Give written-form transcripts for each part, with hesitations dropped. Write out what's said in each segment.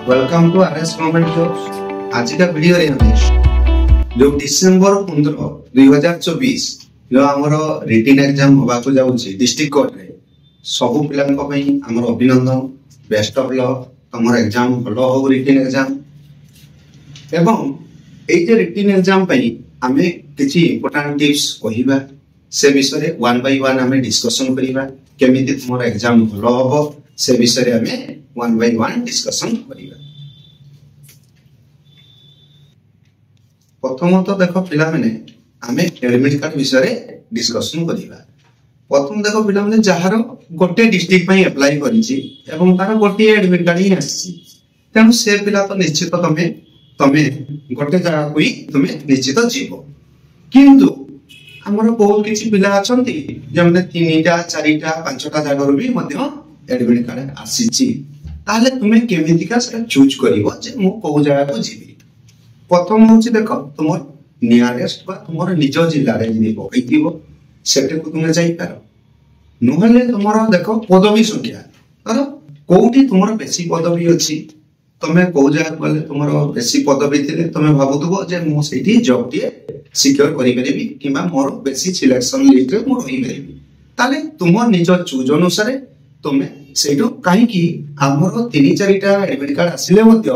Welcome to RS government jobs. आज का video रे हमें जो डिसेंबर 15 2024 जो हमर रिटन एग्जाम होबा को जाउची डिस्ट्रिक्ट कोर्ट रे सब पिलान को पई हमर अभिनंदन, बेस्ट ऑफ लक। हमर एग्जाम भलो हो रिटन एग्जाम एवं ए जे रिटन एग्जाम पई हमें किछि इंपोर्टेंट टिप्स कहिबा से विषय रे वन बाय वन हमें डिस्कशन करिबा केमिति तुमर एग्जाम भलो होबो से विषय रे हमें वन बाय वन डिस्कशन करिबा। प्रथमत देखो पिला माने हमें एडमिट कार्ड विषय रे डिस्कशन करिबा। प्रथम देखो पिला माने जहार गोटे डिस्ट्रिक्ट पई अप्लाई करिछि एवं तार गोटे एडमिट कार्ड ही आछि तेनु से पिला तो निश्चित तमे गोटे जगह कोई तमे निश्चित जीवो। किंतु हमर बहुत किछि पिला अछंती जेमने 3टा 4टा 5टा जगह भी मध्य एडमिट कार्ड आसीछि ताले तुमे केमितिका से चूज करिवो जे मु को जगह को जीवी। प्रथम होछि देखो तुमर नियरेस्ट बा तुमर निज जिल्ला रे जे पकैतिबो सेटे को तुमे जाई पारो नहले तुमर देखो पदवी संख्या तर कोउठी तुमर बेसी पदवी अछि तमे को जगह गले तुमर बेसी पदवी थिले तमे भाबुतबो जे मु सेठी जॉब टिए सिक्योर करि परिबी किबा मोर बेसी सिलेक्शन लिस्ट रे मु रहि परिबी ताले तुमर निज चूज अनुसार तुमे सेठो काहे कि हमर 3-4टा एडमिट कार्ड आसिले मध्य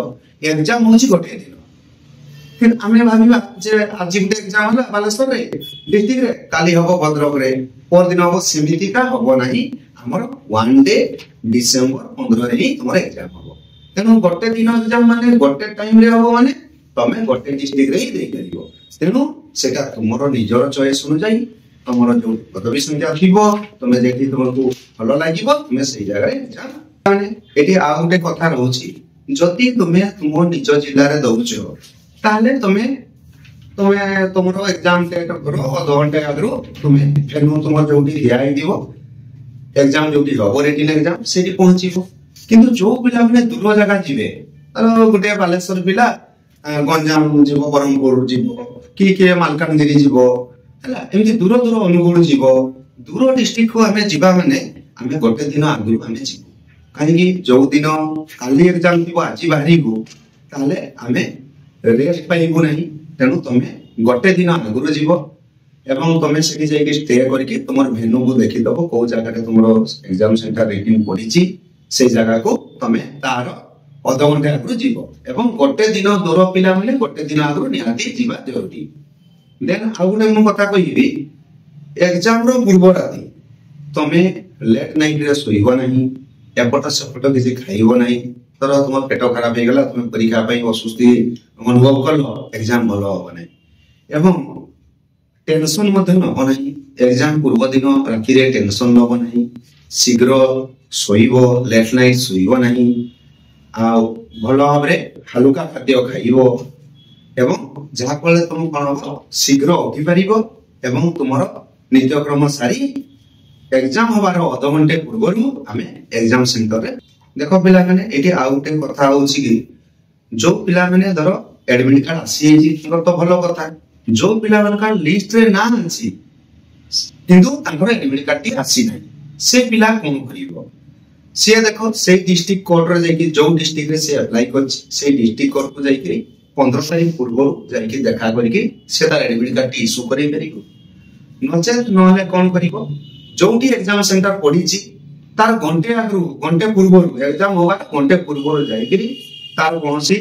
एग्जाम होछि गोटे दिन फिर हमें भाबिबा जे आज गोटे एग्जाम होला बालेश्वर रे डिस्ट्रिक्ट रे काली हबो भद्रक रे पर दिन हबो समिति का हबो नाही हमर वन डे डिसेंबर 15 रे ही तुमर एग्जाम हबो तेनु गोटे दिन एग्जाम माने गोटे टाइम रे हबो माने तमे गोटे डिस्ट्रिक्ट रे ही देई करिवो तेनु सेटा तुमर निजर चॉइस अनुसार तुमर जो पदवी संख्या थिबो तमे जेठी तुमको भलो लागिबो तमे सही जगह रे जा माने एठी आ गोटे कथा रहउची जति तुमे तुम निज जिल्ला रे दउछो ताले तुमे तुमरो एग्जाम डेट करो आधा घंटे आगरो तुमे फेनु तुमर जोटी दियाई दिबो एग्जाम जोटी हबो रिटन एग्जाम सेठी पहुंचीबो। किंतु जो पिला माने दूर जगह जिवे तर गोटे बालेश्वर पिला गंजाम जीवो बरमपुर जीवो कि मालकानगिरी जीवो हला एमती दूर दूर अनुगुण जीवो दूर डिस्ट्रिक्ट को हमें जीवा माने हमें गोटे दिन आगु हमें जीवो काहे जो दिन काली एग्जाम थीबो आज बाहरीबो ताले हमें रेस्ट पाइबो नहीं तेनु तमे गोटे दिन आगु जीवो एवं तमे सेठी जाई स्टे करके तुमर भेन्यू को देखि दबो को जगह रे तुमरो एग्जाम सेंटर रेटिंग पड़ीची से जगह को तमे तार आधा घंटे आगु जीवो एवं गोटे दिन दूर पिला माने गोटे दिन आगु निहाती जीवा जरूरी। देन आउ गोटे मु कथा कहिबी एग्जाम रो पूर्व राती तमे लेट नाइट रे सोइबो नाही एपट सेपट किसी खाइबो नाही तर तुम पेट खराब हे गला तुम परीक्षा पई असुस्ती अनुभव करलो एग्जाम भलो हो नाही एवं टेंशन मध्य न हो नाही एग्जाम पूर्व दिन राती रे टेंशन न हो नाही शीघ्र सोइबो लेट नाइट सोइबो नाही आ भलो भाबरे हलुका खाद्य खाइबो एवं जहा फल तुम कोन शीघ्र उठी परिबो एवं तुमरो नित्यक्रम सारी एग्जाम हबार आधा घंटे पूर्व हमें एग्जाम सेंटर रे देखो पिला माने एठी आ उठे कथा होछि कि जो पिला माने धरो एडमिट कार्ड आसी छि तो भलो कथा जो पिला मान का लिस्ट रे ना अछि किंतु तांकर एडमिट कार्ड टी आसी नै से पिला कोन करिवो से देखो से डिस्ट्रिक्ट कोर्ट रे जाई जो डिस्ट्रिक्ट रे से अप्लाई कर से डिस्ट्रिक्ट कोर्ट को जाई 15 तारीख पूर्व जाई देखा करके से तार एडमिट कार्ड टी इशू करै परिगो नचेत नहले कोन करिवो जोटी एग्जाम सेंटर पड़ीची तार घंटे पूर्व एग्जाम होगा घंटे पूर्व जाई तार कोनसी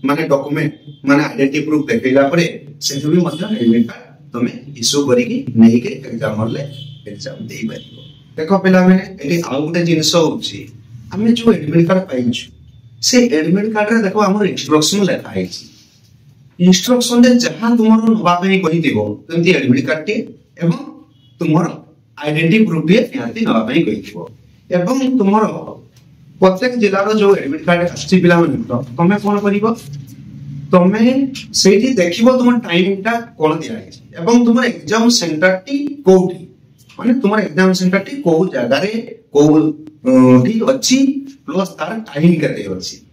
माने डॉक्यूमेंट माने आइडेंटिटी प्रूफ देखैला परे से भी मतलब एडमिट कार्ड तमे इशू करिकी नै के एग्जाम हॉल ले एग्जाम देई परिबो। देखो पिला माने एटी आ गुटे जिंस होची हमें जो एडमिट कार्ड पाइछु से एडमिट कार्ड रे देखो हमर इंस्ट्रक्शन लेखा आइछि इंस्ट्रक्शन रे जहां तुमरो नबा पई कहि दिबो तंती एडमिट कार्ड टे एवं तुमरो आइडेंटिटी प्रूफ टे याती नबा पई कहि दिबो एवं तुमरो प्रत्येक जिल्ला रो जो एडमिट कार्ड आछि पिला माने तमे कोन करिवो तमे सेठी देखिबो तुम टाइम टा कोन दिया आइछि एवं तुमर एग्जाम सेंटर टी कोठी माने तुमर एग्जाम सेंटर टी को जगह रे को टी अछि प्लस तार टाइम केते अछि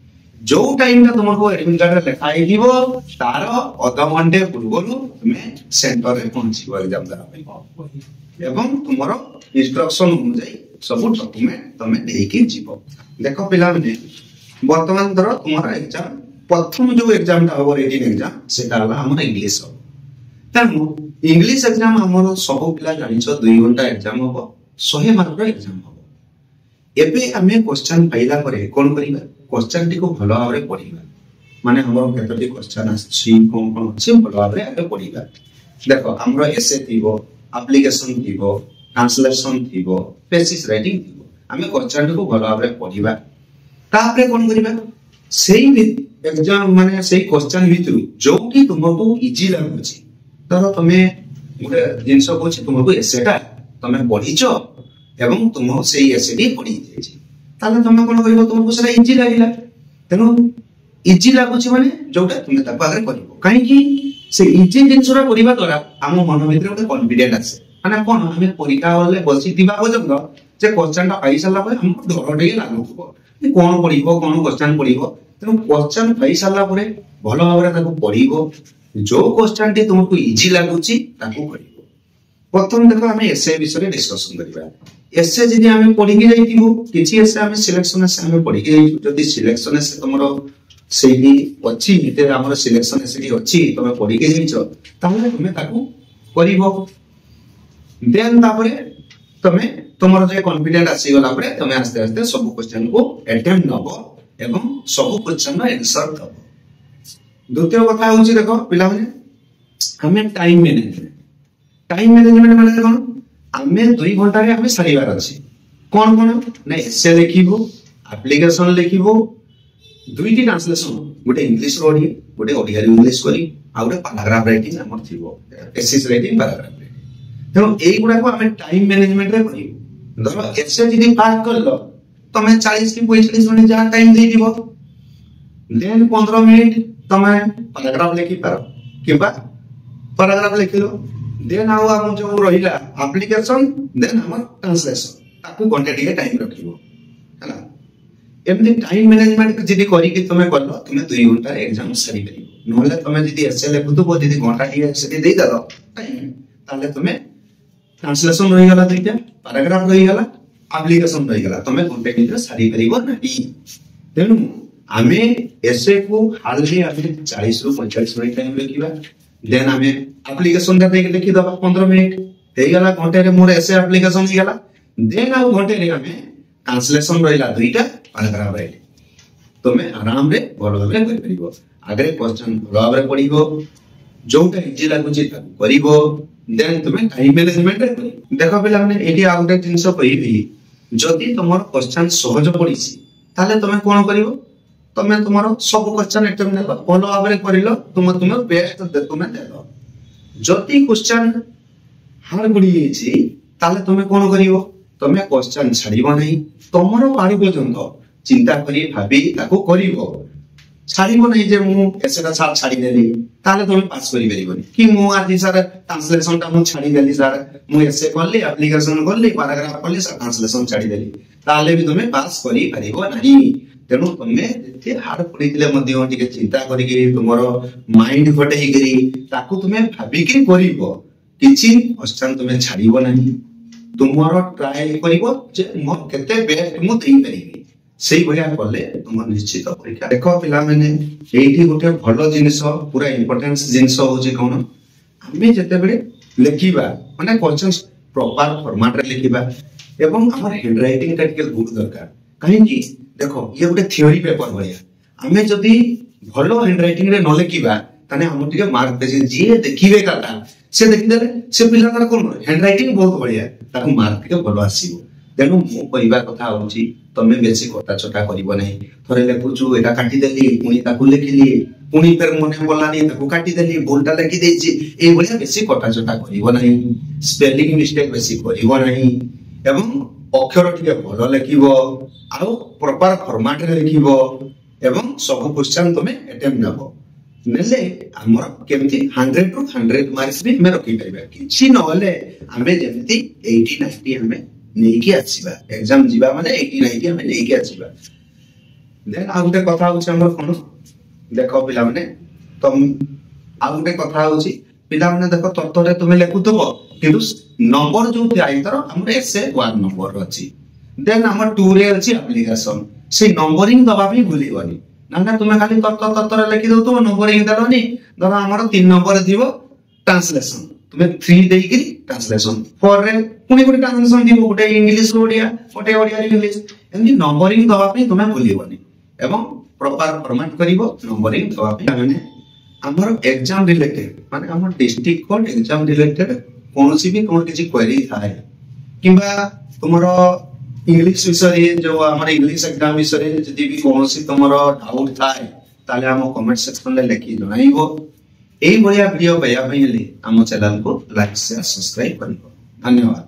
जो टाइम ता तुमको एडमिट कार्ड रे लिखाई दिबो तार आधा घंटे पूर्व तुमे सेंटर रे पहुंचीबो एग्जाम दरा पई एवं तुमरो इंस्ट्रक्शन अनुसार सब डॉक्यूमेंट तमे देके जीवो। देखो पिला माने बर्तमान धर तुम एग्जाम प्रथम जो एग्जाम हम रिटिन एग्जाम से इंग्लीश हम तेणु इंग्लीश एग्जाम आम सब पिला जान 2 घंटा एग्जाम हम 100 मार्क एग्जाम हम एबे आम क्वेश्चन पाइला कौन करवा क्वेश्चन टी भल भाव में पढ़ा माने हमर केतोटी क्वेश्चन आछि कोन कोन अछि भल भाव में आगे पढ़िबा देखो हमर एसे थिबो एप्लीकेशन थिबो ट्रांसलेशन थिबो थीसिस राइटिंग थिबो आमे क्वेश्चन को भल भाव में पढ़िबा तापरे कोन करिबा सेही एग्जाम माने सेही क्वेश्चन भितरु जोटी तुमको इजी लागुछि तर तमे गोटे जिंस कोछि तुमको एसेटा तमे पढिचो एवं तुम सेही एसेटी पढि जेछि ताले तमे कोन करिवो तुमको सेटा इजी लागिला तेनु इजी लागुछि माने जोटा तुमे ताको आगे करिवो काहे कि से इजी जिंसरा करिबा द्वारा हम मन भितर गोटे कॉन्फिडेंस आसे माने कोन हमें परीक्षा होले बसी दिबा पर्यंत जे क्वेश्चन टा पाई साला परे हमको डर टे लागुथबो कोन पढिबो कोन क्वेश्चन पढिबो तेनु क्वेश्चन पाई साला परे भलो भाबरे ताको पढिबो जो क्वेश्चन टी तुमको इजी लागुछि ताको करिवो प्रथम देखो हमें एसे विषय डिस्कशन करिबा एसे जदि हमें पढि के जाइतिबो किछि एसे हमें सिलेक्शन से हमें पढि के जाइतिबो जदि सिलेक्शन से तमरो सेही अछि इते हमर सिलेक्शन एसे अछि तमे पढि के जाइछो ताले तुमे ताको करिवो देन तापरे तमे तमरो जे कॉन्फिडेंस आसी गला परे तमे आस्ते आस्ते सब क्वेश्चन को अटेम्प्ट नबो एवं सब क्वेश्चन नो आंसर दबो द्वितीय कथा होछि देखो पिला माने हमें टाइम मैनेजमेंट माने कोन हमें 2 घंटा रे हमें सारीबार अछि कोन कोन नै एसे लिखिबो एप्लीकेशन लिखिबो दुईटी ट्रांसलेशन गोटे इंग्लिश रो गोटे ओडिया रे इंग्लिश करी आ गोटे पैराग्राफ राइटिंग हमर थिबो एसेस राइटिंग पैराग्राफ राइटिंग तेनो एई गुडा को हमें टाइम मैनेजमेंट रे करी धरो एसे जदी पास करलो तमे 40 की 45 मिनिट जा टाइम दे दिबो देन 15 मिनिट तमे पैराग्राफ लिखि पारो किबा पैराग्राफ लिखिलो देन आउ हम जो रहिला एप्लीकेशन देन हमर ट्रांसलेशन ताकू क्वांटिटी के टाइम रखिबो हला एमदी टाइम मैनेजमेंट जदी करी कि तमे करलो तमे 2 घंटा एग्जाम सरी करियो नोले तमे जदी एसए लेखुतो जदी घंटा टी एसए दे दलो टाइम ताले तमे ट्रांसलेशन रहि गला दुईटा पैराग्राफ रहि गला एप्लीकेशन रहि गला तमे घंटा टी सरी करिवो नाही तेनु आमे एसए को हालली आमे 40 रु 45 मिनिट टाइम लेखिबा देन आमे एप्लीकेशन दा देख लिखि दबा 15 मिनिट हे गला घंटे रे मोर एसए एप्लीकेशन hi गला देन आउ घंटे रे आमे ट्रांसलेशन रहिला दुईटा पैराग्राफ रहिला तमे आराम रे भलो भाबरे करि परिबो आगे क्वेश्चन भलो भाबरे पढिबो जोटा इजी लागुची ताकू करिवो देन तमे टाइम मैनेजमेंट रे करिवो देखो पिला माने एडी आउटे जिंस कहिबी जदी तमर क्वेश्चन सहज पडिसी ताले तमे कोन करिवो तमे तुमरो सब क्वेश्चन अटेम्प्ट नेबो भलो भाबरे करिलो तुम बेस्ट दे तुमे देलो जति क्वेश्चन हार्ड पड़ी छी ताले तमे कोन करिवो तमे क्वेश्चन छाड़िबो नहीं तमरो पारी पर्यंत चिंता करी भाबी ताको करिवो छाड़िबो नहीं जे मु एसेटा साथ छाड़ी देली ताले तमे पास करि परिबोनी कि मु आज सर ट्रांसलेशन ता मु छाड़ी देली सर मु एसे करली एप्लीकेशन करली पैराग्राफ करली सर ट्रांसलेशन छाड़ी देली ताले भी तमे पास करि परिबो नहीं तेणु तमे जे हार्ड पड़ीले मध्य टिके चिंता करिके तुमरो माइंड फटेई करी ताकू तुमे भाबी के करिवो किछि क्वेश्चन तुमे छाड़िबो नहीं तुमरो ट्राई करिवो जे मो केते बेस्ट मु देई परिबी सेही भलिया करले तुम निश्चित परीक्षा देखो पिला माने एठी गोटे भलो जिंस पूरा इंपोर्टेंस जिंस होची कोन हमें जते बेले लिखिबा माने क्वेश्चन प्रॉपर फॉर्मेट रे लिखिबा एवं हमर हैंडराइटिंग टा टिके गुड दरकार काहे कि देखो ये गोटे थ्योरी पेपर भलिया हमें जदी भलो हैंडराइटिंग रे न लिखिबा तने हम टिके मार्क दे जे देखिबे काटा से देखि देले से पिला तार कोन हैंडराइटिंग बहुत बढ़िया ताको मार्क टिके भलो आसीबो तेणु मु कहवा कथा होची तमे बेसी कटा चटा करिवो नै थरे लेखुछु एटा काटी देली पुनी ताकू लिखिली पुनी फेर मने बोलानी ताकू काटी देली भूलटा लिखि देछि ए बलिया बेसी कटा चटा करिवो नै स्पेलिंग मिस्टेक बेसी करिवो नै एवं अक्षर टिके भलो लिखिबो आरो प्रॉपर फॉर्मेट रे लिखिबो एवं सब क्वेश्चन तमे अटेम्प्ट नबो नेले हमर केमति 100 टू 100 मार्क्स भी हमें रखि परिबा किछि नहले हमें जेमति 80 90 हमें नेकी आसीबा एग्जाम जीवा माने 80 90 हमें नेकी आसीबा देन आउटे कथा होछ हमर कोन देखो पिला माने तुम आउटे कथा होछि पिला माने देखो तत्तरे तुमे लेखुतबो किंतु नंबर जो थाई तर हमर एसे 1 नंबर अछि देन हमर 2 रे अछि एप्लीकेशन से नंबरिंग दबा भी भूलिबनी ना तुम्हें खाली तर लिखि दउतो नंबरिंग देलनी धर हमर 3 नंबर दिबो ट्रांसलेशन तुम्हें 3 देइकरी ट्रांसलेशन 4 रे पुनी गोटे ट्रांसलेशन दिबो गोटे इंग्लिश ओडिया गोटे ओडिया इंग्लिश एमनी नंबरिंग दबा भी तुम्हें भूलिबनी एवं प्रॉपर फॉर्मेट करिवो नंबरिंग दबा भी माने हमर एग्जाम रिलेटेड माने हमर डिस्ट्रिक्ट कोड एग्जाम रिलेटेड कोनोसी भी कोन किछि क्वेरी थाए किबा तुमरो इंग्लिश विषय जो हमारे इंग्लिश एग्जाम विषय जदि भी कोनोसी तुमरो डाउट थाए ताले हम कमेंट सेक्शन ले लिखि जणाइबो एई बढिया वीडियो पाया पई हम चैनल को लाइक शेयर सब्सक्राइब करिवो धन्यवाद।